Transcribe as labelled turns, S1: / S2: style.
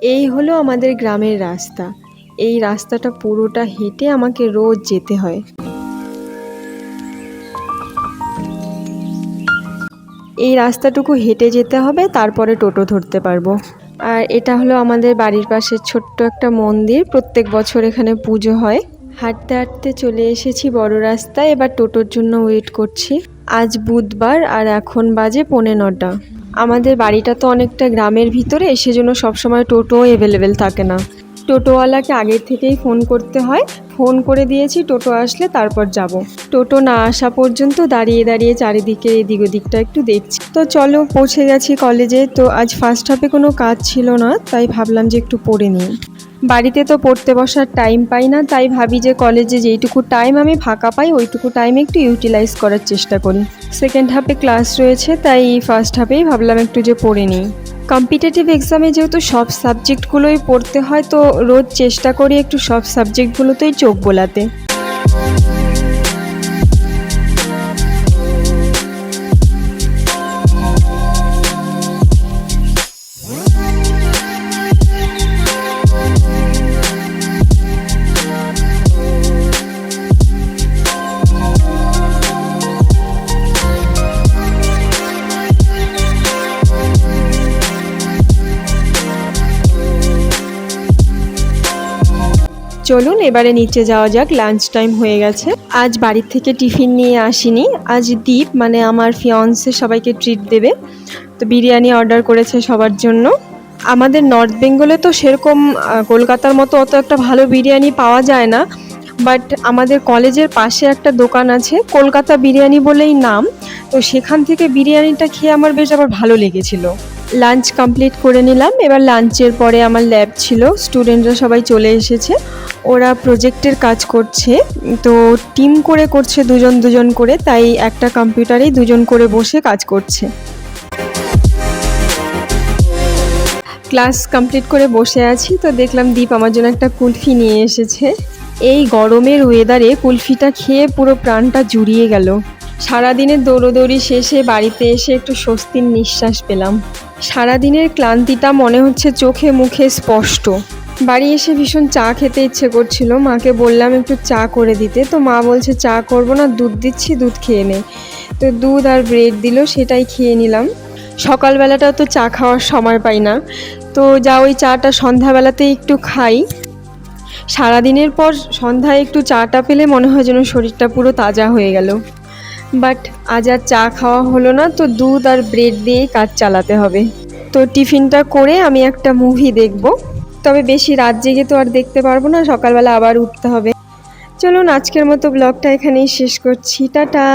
S1: এই হলো আমাদের গ্রামের রাস্তা। এই রাস্তাটা পুরোটা হেঁটে আমাকে রোজ যেতে হয়। এই রাস্তাটুকু হেঁটে যেতে হবে, তারপরে টোটো ধরতে পারবো। আর এটা হলো আমাদের বাড়ির পাশে ছোট্ট একটা মন্দির, প্রত্যেক বছর এখানে পুজো হয়। হাঁটতে হাঁটতে চলে এসেছি বড় রাস্তায়, এবার টোটোর জন্য ওয়েট করছি। আজ বুধবার আর এখন বাজে 9:45। আমাদের বাড়িটা তো অনেকটা গ্রামের ভিতরে, সেজন্য সবসময় টোটো অ্যাভেলেবেল থাকে না। টোটোওয়ালাকে আগের থেকেই ফোন করতে হয়। ফোন করে দিয়েছি, টোটো আসলে তারপর যাব। টোটো না আসা পর্যন্ত দাঁড়িয়ে দাঁড়িয়ে চারিদিকে এদিক ওদিকটা একটু দেখছি। তো চলো, পৌঁছে গেছি কলেজে। তো আজ ফার্স্ট হাফে কোনো কাজ ছিল না, তাই ভাবলাম যে একটু পড়ে নিই। বাড়িতে তো পড়তে বসার টাইম পাই না, তাই ভাবি যে কলেজে যেইটুকু টাইম আমি ফাঁকা পাই ওইটুকু টাইম একটু ইউটিলাইজ করার চেষ্টা করি। সেকেন্ড হাফে ক্লাস রয়েছে, তাই ফার্স্ট হাফেই ভাবলাম একটু যে পড়ে নিই। কম্পিটিটিভ এক্সামে যেহেতু সব সাবজেক্টগুলোই পড়তে হয়, তো রোজ চেষ্টা করি একটু সব সাবজেক্টগুলোতেই চোখ বোলাতে। চলুন এবারে নিচে যাওয়া যাক, লাঞ্চ টাইম হয়ে গেছে। আজ বাড়ির থেকে টিফিন নিয়ে আসিনি। আজ দীপ মানে আমার ফিয়ান্সে সবাইকে ট্রিট দেবে, তো বিরিয়ানি অর্ডার করেছে সবার জন্য। আমাদের নর্থ বেঙ্গলে তো সেরকম কলকাতার মতো অত একটা ভালো বিরিয়ানি পাওয়া যায় না, বাট আমাদের কলেজের পাশে একটা দোকান আছে, কলকাতা বিরিয়ানি বলেই নাম। তো সেখান থেকে বিরিয়ানিটা খেয়ে আমার বেশ আবার ভালো লেগেছিল। লাঞ্চ কমপ্লিট করে নিলাম। এবার লাঞ্চের পরে আমার ল্যাব ছিল, স্টুডেন্টরা সবাই চলে এসেছে। ওরা প্রজেক্টের কাজ করছে, তো টিম করে করছে, দুজন দুজন করে, তাই একটা কম্পিউটারেই দুজন করে বসে কাজ করছে। ক্লাস কমপ্লিট করে বসে আছি, তো দেখলাম দীপ আমার জন্য একটা কুলফি নিয়ে এসেছে। এই গরমের ওয়েদারে কুলফিটা খেয়ে পুরো প্রাণটা জুড়িয়ে গেল। সারাদিনের দৌড়োদৌড়ি শেষে বাড়িতে এসে একটু স্বস্তির নিঃশ্বাস পেলাম। সারাদিনের ক্লান্তিটা মনে হচ্ছে চোখে মুখে স্পষ্ট। বাড়ি এসে ভীষণ চা খেতে ইচ্ছে করছিল, মাকে বললাম একটু চা করে দিতে, তো মা বলছে চা করবো না, দুধ দিচ্ছি, দুধ খেয়ে নে। তো দুধ আর ব্রেড দিল, সেটাই খেয়ে নিলাম। সকালবেলাটাও তো চা খাওয়ার সময় পাই না, তো যা ওই চাটা সন্ধ্যাবেলাতেই একটু খাই। সারাদিনের পর সন্ধ্যায় একটু চাটা পেলে মনে হয় যেন শরীরটা পুরো তাজা হয়ে গেল। বাট আজ আর চা খাওয়া হলো না, তো দুধ আর ব্রেড দিয়েই কাজ চালাতে হবে। তো টিফিনটা করে আমি একটা মুভি দেখব, তবে বেশি রাত জেগে তো আর দেখতে পারবো না, সকালবেলা আবার উঠতে হবে। চলুন আজকের মতো ব্লগটা এখানেই শেষ করছি, টাটা।